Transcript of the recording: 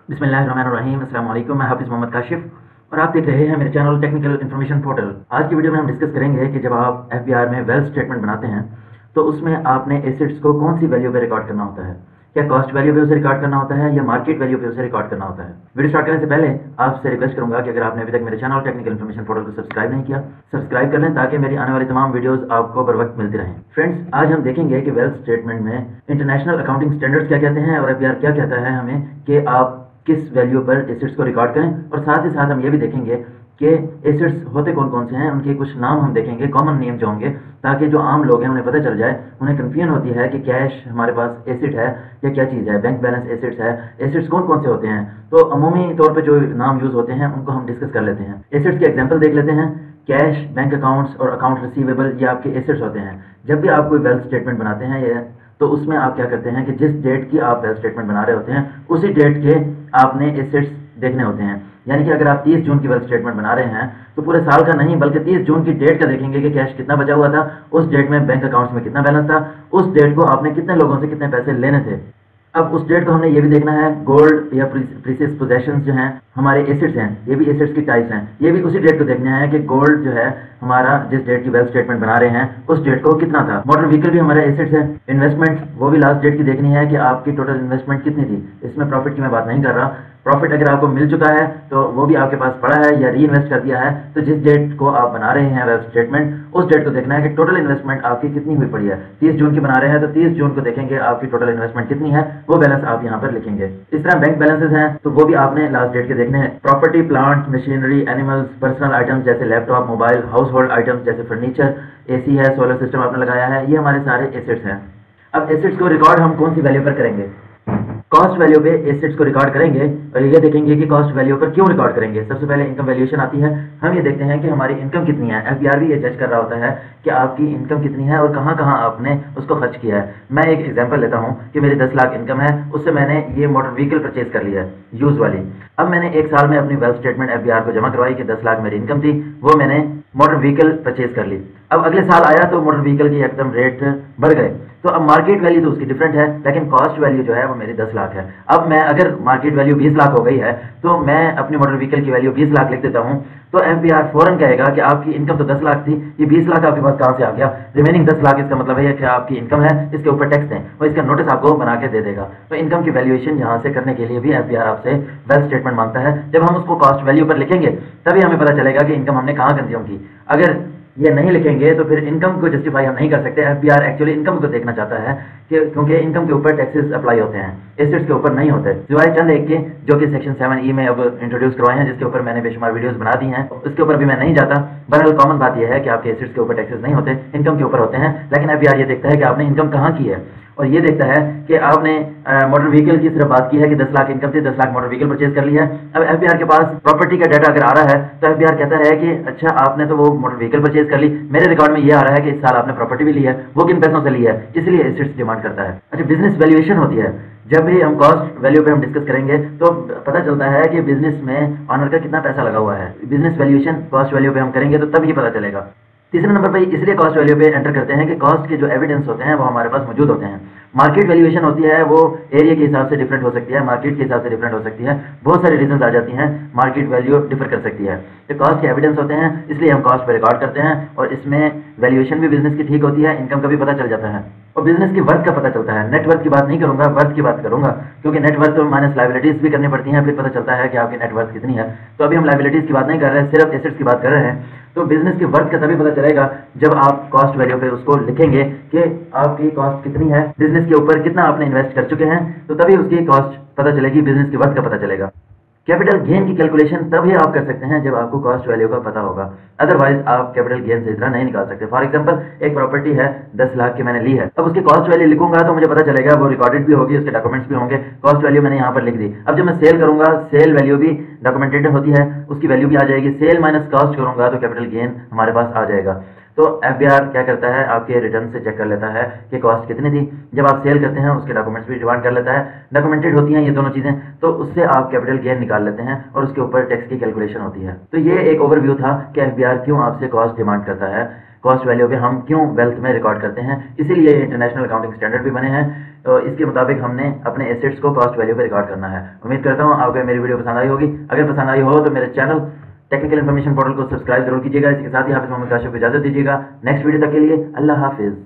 बिस्मिल्लाहिर्रहमानिर्रहीम। अस्सलाम वालेकुम। मैं हाफिज़ मोहम्मद काशिफ और आप देख रहे हैं मेरे चैनल टेक्निकल इन्फॉर्मेशन पोर्टल। आज की वीडियो में हम डिस्कस करेंगे कि जब आप एफबीआर में वेल्थ स्टेटमेंट बनाते हैं तो उसमें आपने एसेट्स को कौन सी वैल्यू पे रिकॉर्ड करना होता है। क्या कॉस्ट वैल्यू पे उसे रिकॉर्ड करना होता है या मार्केट वैल्यू पे उसे रिकॉर्ड करना होता है। वीडियो स्टार्ट करने से पहले आपसे रिक्वेस्ट करूंगा कि अगर आपने अभी तक मेरे चैनल टेक्निकल इन्फॉर्मेशन पोर्टल को सब्सक्राइब नहीं किया, सब्सक्राइब कर लें ताकि मेरी आने वाली तमाम वीडियोस आपको बर वक्त मिलती रहें। फ्रेंड्स, आज हम देखेंगे कि वेल्थ स्टेटमेंट में इंटरनेशनल अकाउंटिंग स्टैंडर्ड्स क्या कहते हैं और एफबीआर क्या कहता है हमें कि आप किस वैल्यू पर एसेट्स को रिकॉर्ड करें। और साथ ही साथ हम ये भी देखेंगे कि एसेट्स होते कौन कौन से हैं, उनके कुछ नाम हम देखेंगे, कॉमन नेम जो होंगे, ताकि जो आम लोग हैं उन्हें पता चल जाए। उन्हें कन्फ्यूजन होती है कि कैश हमारे पास एसेट है या क्या चीज़ है, बैंक बैलेंस एसेट्स है, एसेट्स कौन कौन से होते हैं। तो अमूमी तौर पर जो नाम यूज़ होते हैं उनको हम डिस्कस कर लेते हैं। एसेट्स के एग्जाम्पल देख लेते हैं। कैश, बैंक अकाउंट्स और अकाउंट रिसीवेबल, ये आपके एसेट्स होते हैं। जब भी आप कोई वेल्थ स्टेटमेंट बनाते हैं ये तो उसमें आप क्या करते हैं कि जिस डेट की आप वेल्थ स्टेटमेंट बना रहे होते हैं उसी डेट के आपने एसेट्स देखने होते हैं। यानी कि अगर आप 30 जून की वेल्थ स्टेटमेंट बना रहे हैं तो पूरे साल का नहीं बल्कि 30 जून की डेट का देखेंगे कि कैश कितना बचा हुआ था, उस डेट में बैंक अकाउंट्स में कितना बैलेंस था, उस डेट को आपने कितने लोगों से कितने पैसे लेने थे। अब उस डेट को हमने ये भी देखना है, गोल्ड या प्रीसियस पोजेशंस जो हैं हमारे एसेट्स हैं, ये भी एसेट्स की टाइप्स हैं, ये भी उसी डेट को देखना है कि गोल्ड जो है हमारा जिस डेट की वेल्थ स्टेटमेंट बना रहे हैं उस डेट को कितना था। मोटर व्हीकल भी हमारा एसेट्स है। इन्वेस्टमेंट, वो भी लास्ट डेट की देखनी है कि आपकी टोटल इन्वेस्टमेंट कितनी थी। इसमें प्रॉफिट की मैं बात नहीं कर रहा। प्रॉफिट अगर आपको मिल चुका है तो वो भी आपके पास पड़ा है या री इन्वेस्ट कर दिया है, तो जिस डेट को आप बना रहे हैं वेल्थ स्टेटमेंट उस डेट को देखना है कि टोटल इन्वेस्टमेंट आपकी कितनी हुई पड़ी है। 30 जून की बना रहे हैं तो 30 जून को देखेंगे आपकी टोटल इन्वेस्टमेंट कितनी है, वो बैलेंस आप यहाँ पर लिखेंगे। इस तरह बैंक बैलेंसेस हैं तो वो भी आपने लास्ट डेट के देखने हैं। Property, plant, machinery, animals, personal items जैसे laptop, mobile, house hold items जैसे फर्नीचर, एसी है, सोलर सिस्टम आपने लगाया है, ये हमारे सारे एसेट्स हैं। अब एसेट्स को रिकॉर्ड हम कौन सी वैल्यू पर करेंगे? कॉस्ट वैल्यू पे एसेट्स को रिकॉर्ड करेंगे और ये देखेंगे कि कॉस्ट वैल्यू पर क्यों रिकॉर्ड करेंगे। सबसे पहले इनकम वैल्यूएशन आती है। हम ये देखते हैं कि हमारी इनकम कितनी है। एफबीआर भी ये जज कर रहा होता है कि आपकी इनकम कितनी है और कहाँ कहाँ आपने उसको खर्च किया है। मैं एक एग्जांपल लेता हूँ कि मेरी 10 लाख इनकम है, उससे मैंने ये मोटर व्हीकल परचेज कर लिया है यूज वाली। अब मैंने एक साल में अपनी वेल्थ स्टेटमेंट एफबीआर को जमा करवाई कि 10 लाख मेरी इनकम थी, वो मैंने मोटर व्हीकल परचेज कर ली। अब अगले साल आया तो मोटर व्हीकल की एकदम रेट बढ़ गए, तो अब मार्केट वैल्यू तो उसकी डिफरेंट है लेकिन कॉस्ट वैल्यू जो है वो मेरी 10 लाख है। अब मैं अगर मार्केट वैल्यू 20 लाख हो गई है तो मैं अपनी मोटर व्हीकल की वैल्यू 20 लाख लिख देता हूं, तो एफबीआर फौरन कहेगा कि आपकी इनकम तो 10 लाख थी, ये 20 लाख आपके पास कहां से आ गया, रिमेनिंग 10 लाख इसका मतलब है कि आपकी इनकम है, इसके ऊपर टैक्स दें, और इसका नोटिस आपको बना के दे देगा। तो इनकम की वैल्यूएशन यहां से करने के लिए भी एफबीआर आपसे वेल्थ स्टेटमेंट मांगता है। जब हम उसको कॉस्ट वैल्यू पर लिखेंगे तभी हमें पता चलेगा कि इनकम हमने कहां कंज्यूम की। अगर ये नहीं लिखेंगे तो फिर इनकम को जस्टिफाई हम नहीं कर सकते। एफबीआर एक्चुअली इनकम को देखना चाहता है कि क्योंकि इनकम के ऊपर टैक्सेस अप्लाई होते हैं, एसेट्स के ऊपर नहीं होते, सिवाय चंद एक के जो कि सेक्शन 7E में अब इंट्रोड्यूस करवाए हैं, जिसके ऊपर मैंने बेशुमार वीडियोस बना दी हैं, उसके ऊपर भी मैं नहीं जाता। बहरहाल कॉमन बात यह है कि आपके एसेट्स के ऊपर टैक्सेस नहीं होते, इनकम के ऊपर होते हैं। लेकिन एफबीआर ये देखता है कि आपने इनकम कहाँ की है और ये देखता है कि आपने मोटर व्हीकल की सिर्फ बात की है कि 10 लाख इनकम थी, 10 लाख मोटर व्हीकल परचेज कर लिया है। अब एफबीआर के पास प्रॉपर्टी का डाटा अगर आ रहा है तो एफबीआर कहता है कि अच्छा आपने तो वो मोटर व्हीकल परचेज कर ली, मेरे रिकॉर्ड में ये आ रहा है कि इस साल आपने प्रॉपर्टी भी ली है, वो किन पैसों से ली है, इसलिए एसेट्स डिमांड करता है। अच्छा, बिजनेस वैल्यूएशन होती है। जब भी हम कॉस्ट वैल्यू पे हम डिस्कस करेंगे तो पता चलता है कि बिजनेस में ऑनर का कितना पैसा लगा हुआ है। बिजनेस वैल्यूएशन कॉस्ट वैल्यू पे हम करेंगे तो तब ही पता चलेगा। तीसरे नंबर पर इसलिए कॉस्ट वैल्यू पे एंटर करते हैं कि कॉस्ट के जो एविडेंस होते हैं वो हमारे पास मौजूद होते हैं। मार्केट वैल्यूएशन होती है, वो एरिया के हिसाब से डिफरेंट हो सकती है, मार्केट के हिसाब से डिफरेंट हो सकती है, बहुत सारी रीजंस आ जाती हैं, मार्केट वैल्यू डिफर कर सकती है। तो कॉस्ट के एविडेंस होते हैं इसलिए हम कॉस्ट पे रिकॉर्ड करते हैं और इसमें वैल्यूएशन भी बिजनेस की ठीक होती है, इनकम का भी पता चल जाता है और बिजनेस की वर्थ का पता चलता है। नेटवर्थ की बात नहीं करूंगा, वर्थ की बात करूंगा, क्योंकि नेटवर्थ तो माइनस लाइबिलिटीज भी करनी पड़ती हैं, फिर पता चलता है कि आपकी नेटवर्थ कितनी है। तो अभी हम लाइबिलिटीज की बात नहीं कर रहे हैं, सिर्फ एसेट्स की बात कर रहे हैं। तो बिजनेस की वर्थ का तभी पता चलेगा जब आप कॉस्ट वैल्यू पे उसको लिखेंगे कि आपकी कॉस्ट कितनी है, बिजनेस के ऊपर कितना आपने इन्वेस्ट कर चुके हैं, तो तभी उसकी कॉस्ट पता चलेगी, बिजनेस की वर्थ का पता चलेगा। कैपिटल गेन की कैलकुलेशन तभी आप कर सकते हैं जब आपको कॉस्ट वैल्यू का पता होगा, अदरवाइज आप कैपिटल गेन से इतना नहीं निकाल सकते। फॉर एग्जांपल एक प्रॉपर्टी है 10 लाख की मैंने ली है, अब उसकी कॉस्ट वैल्यू लिखूंगा तो मुझे पता चलेगा, वो रिकॉर्डेड भी होगी, उसके डॉक्यूमेंट्स भी होंगे, कॉस्ट वैल्यू मैंने यहाँ पर लिख दी। अब जब मैं सेल करूंगा, सेल वैल्यू भी डॉक्यूमेंटेड होती है, उसकी वैल्यू भी आ जाएगी, सेल माइनस कॉस्ट करूंगा तो कैपिटल गेन हमारे पास आ जाएगा। तो एफबीआर क्या करता है, आपके रिटर्न से चेक कर लेता है कि कॉस्ट कितनी थी। जब आप सेल करते हैं उसके डॉक्यूमेंट्स भी डिमांड कर लेता है, डॉक्यूमेंटेड होती हैं ये दोनों चीज़ें, तो उससे आप कैपिटल गेन निकाल लेते हैं और उसके ऊपर टैक्स की कैलकुलेशन होती है। तो ये एक ओवरव्यू था कि एफबीआर क्यों आपसे कॉस्ट डिमांड करता है। कॉस्ट वैल्यू पे हम क्यों वेल्थ में रिकॉर्ड करते हैं, इसीलिए इंटरनेशनल अकाउंटिंग स्टैंडर्ड भी बने हैं। तो इसके मुताबिक हमने अपने एसेट्स को कॉस्ट वैल्यू पे रिकॉर्ड करना है। उम्मीद करता हूँ आपको मेरी वीडियो पसंद आई होगी। अगर पसंद आई हो तो मेरे चैनल टेक्निकल इन्फॉर्मेशन पोर्टल को सब्सक्राइब जरूर कीजिएगा। इसके साथ ही हाफिज मोहम्मद काशिफ को इजाजत दीजिएगा। नेक्स्ट वीडियो तक के लिए अल्लाह हाफिज।